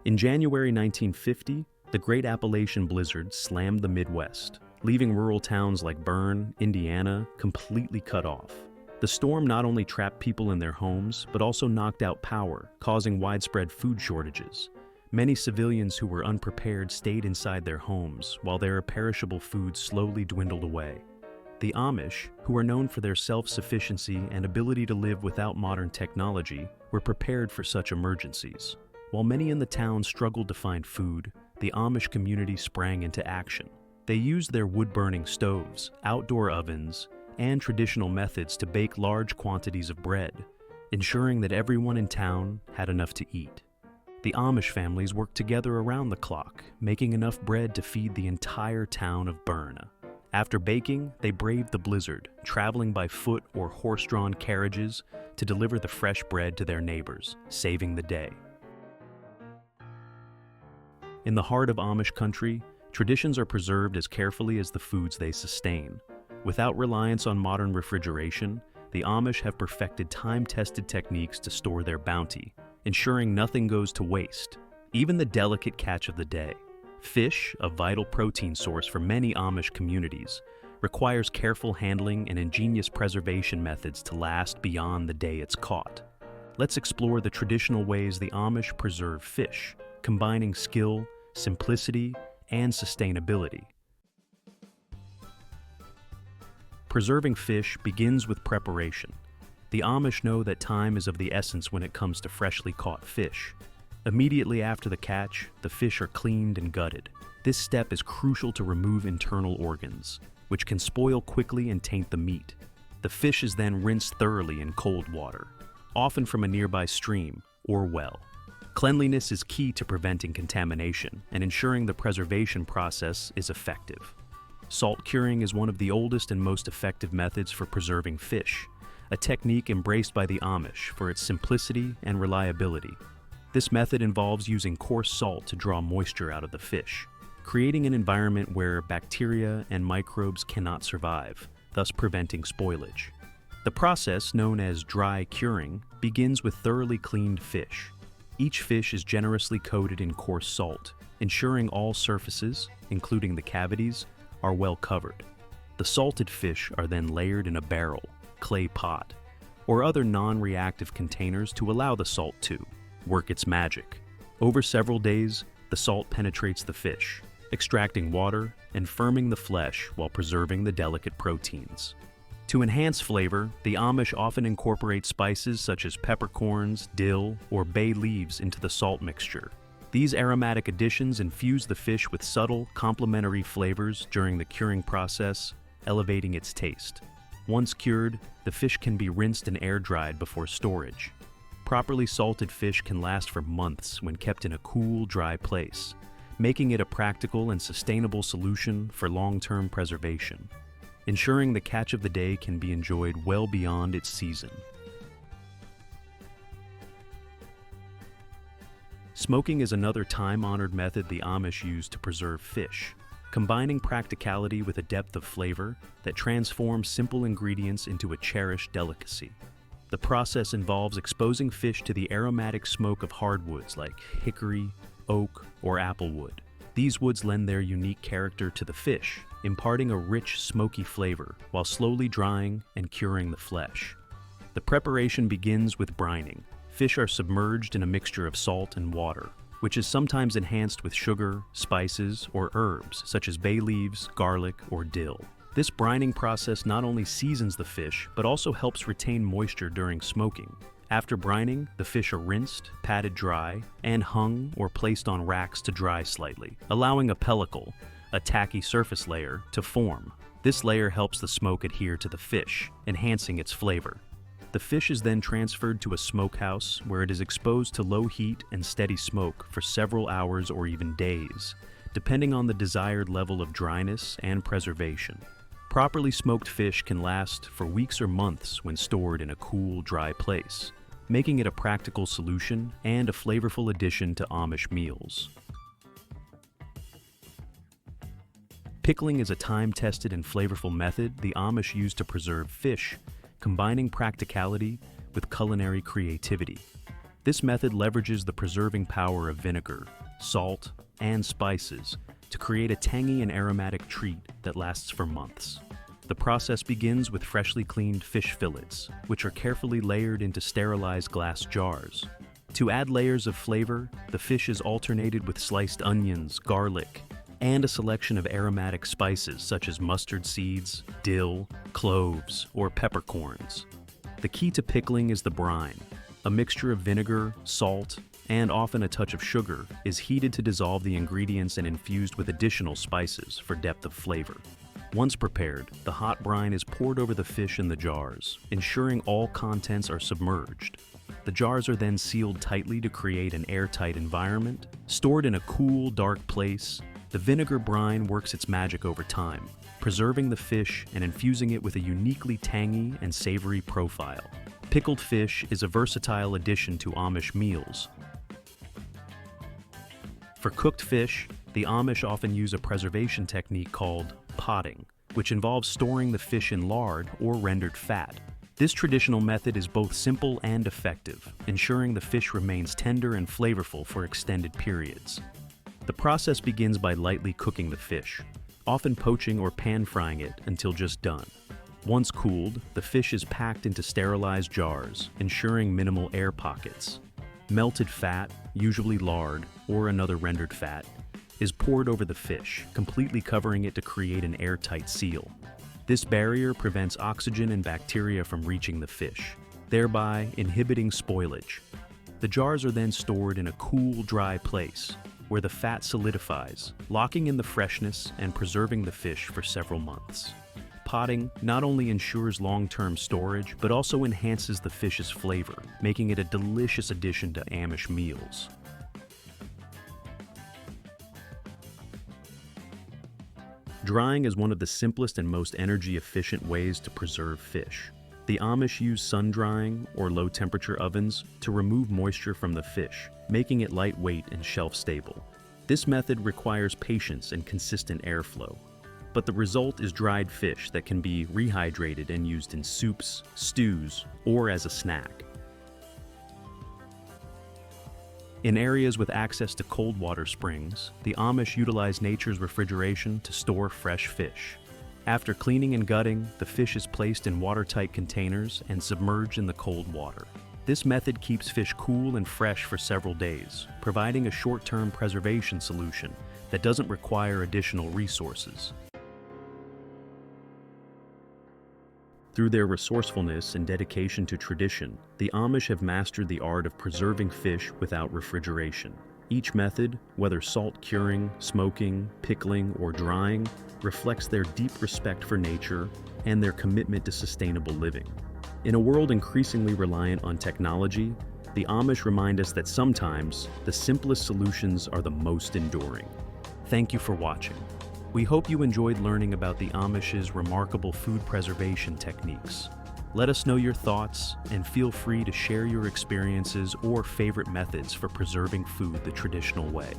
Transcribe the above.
In January 1950, the Great Appalachian Blizzard slammed the Midwest, leaving rural towns like Bern, Indiana, completely cut off. The storm not only trapped people in their homes, but also knocked out power, causing widespread food shortages. Many civilians who were unprepared stayed inside their homes, while their perishable food slowly dwindled away. The Amish, who are known for their self-sufficiency and ability to live without modern technology, were prepared for such emergencies. While many in the town struggled to find food, the Amish community sprang into action. They used their wood-burning stoves, outdoor ovens, and traditional methods to bake large quantities of bread, ensuring that everyone in town had enough to eat. The Amish families worked together around the clock, making enough bread to feed the entire town of Bern. After baking, they braved the blizzard, traveling by foot or horse-drawn carriages to deliver the fresh bread to their neighbors, saving the day. In the heart of Amish country, traditions are preserved as carefully as the foods they sustain. Without reliance on modern refrigeration, the Amish have perfected time-tested techniques to store their bounty, ensuring nothing goes to waste, even the delicate catch of the day. Fish, a vital protein source for many Amish communities, requires careful handling and ingenious preservation methods to last beyond the day it's caught. Let's explore the traditional ways the Amish preserve fish, combining skill, simplicity, and sustainability. Preserving fish begins with preparation. The Amish know that time is of the essence when it comes to freshly caught fish. Immediately after the catch, the fish are cleaned and gutted. This step is crucial to remove internal organs, which can spoil quickly and taint the meat. The fish is then rinsed thoroughly in cold water, often from a nearby stream or well. Cleanliness is key to preventing contamination and ensuring the preservation process is effective. Salt curing is one of the oldest and most effective methods for preserving fish, a technique embraced by the Amish for its simplicity and reliability. This method involves using coarse salt to draw moisture out of the fish, creating an environment where bacteria and microbes cannot survive, thus preventing spoilage. The process, known as dry curing, begins with thoroughly cleaned fish. Each fish is generously coated in coarse salt, ensuring all surfaces, including the cavities, are well covered. The salted fish are then layered in a barrel, clay pot, or other non-reactive containers to allow the salt to work its magic. Over several days, the salt penetrates the fish, extracting water and firming the flesh while preserving the delicate proteins. To enhance flavor, the Amish often incorporate spices such as peppercorns, dill, or bay leaves into the salt mixture. These aromatic additions infuse the fish with subtle, complementary flavors during the curing process, elevating its taste. Once cured, the fish can be rinsed and air-dried before storage. Properly salted fish can last for months when kept in a cool, dry place, making it a practical and sustainable solution for long-term preservation, ensuring the catch of the day can be enjoyed well beyond its season. Smoking is another time-honored method the Amish use to preserve fish, combining practicality with a depth of flavor that transforms simple ingredients into a cherished delicacy. The process involves exposing fish to the aromatic smoke of hardwoods like hickory, oak, or applewood. These woods lend their unique character to the fish, imparting a rich, smoky flavor while slowly drying and curing the flesh. The preparation begins with brining. Fish are submerged in a mixture of salt and water, which is sometimes enhanced with sugar, spices, or herbs such as bay leaves, garlic, or dill. This brining process not only seasons the fish, but also helps retain moisture during smoking. After brining, the fish are rinsed, patted dry, and hung or placed on racks to dry slightly, allowing a pellicle, a tacky surface layer, to form. This layer helps the smoke adhere to the fish, enhancing its flavor. The fish is then transferred to a smokehouse where it is exposed to low heat and steady smoke for several hours or even days, depending on the desired level of dryness and preservation. Properly smoked fish can last for weeks or months when stored in a cool, dry place, making it a practical solution and a flavorful addition to Amish meals. Pickling is a time-tested and flavorful method the Amish use to preserve fish, combining practicality with culinary creativity. This method leverages the preserving power of vinegar, salt, and spices to create a tangy and aromatic treat that lasts for months. The process begins with freshly cleaned fish fillets, which are carefully layered into sterilized glass jars. To add layers of flavor, the fish is alternated with sliced onions, garlic, and a selection of aromatic spices such as mustard seeds, dill, cloves, or peppercorns. The key to pickling is the brine. A mixture of vinegar, salt, and often a touch of sugar is heated to dissolve the ingredients and infused with additional spices for depth of flavor. Once prepared, the hot brine is poured over the fish in the jars, ensuring all contents are submerged. The jars are then sealed tightly to create an airtight environment. Stored in a cool, dark place, the vinegar brine works its magic over time, preserving the fish and infusing it with a uniquely tangy and savory profile. Pickled fish is a versatile addition to Amish meals. For cooked fish, the Amish often use a preservation technique called potting, which involves storing the fish in lard or rendered fat. This traditional method is both simple and effective, ensuring the fish remains tender and flavorful for extended periods. The process begins by lightly cooking the fish, often poaching or pan-frying it until just done. Once cooled, the fish is packed into sterilized jars, ensuring minimal air pockets. Melted fat, usually lard or another rendered fat, is poured over the fish, completely covering it to create an airtight seal. This barrier prevents oxygen and bacteria from reaching the fish, thereby inhibiting spoilage. The jars are then stored in a cool, dry place, where the fat solidifies, locking in the freshness and preserving the fish for several months. Potting not only ensures long-term storage, but also enhances the fish's flavor, making it a delicious addition to Amish meals. Drying is one of the simplest and most energy-efficient ways to preserve fish. The Amish use sun-drying or low-temperature ovens to remove moisture from the fish, making it lightweight and shelf-stable. This method requires patience and consistent airflow, but the result is dried fish that can be rehydrated and used in soups, stews, or as a snack. In areas with access to cold water springs, the Amish utilize nature's refrigeration to store fresh fish. After cleaning and gutting, the fish is placed in watertight containers and submerged in the cold water. This method keeps fish cool and fresh for several days, providing a short-term preservation solution that doesn't require additional resources. Through their resourcefulness and dedication to tradition, the Amish have mastered the art of preserving fish without refrigeration. Each method, whether salt curing, smoking, pickling, or drying, reflects their deep respect for nature and their commitment to sustainable living. In a world increasingly reliant on technology, the Amish remind us that sometimes the simplest solutions are the most enduring. Thank you for watching. We hope you enjoyed learning about the Amish's remarkable food preservation techniques. Let us know your thoughts and feel free to share your experiences or favorite methods for preserving food the traditional way.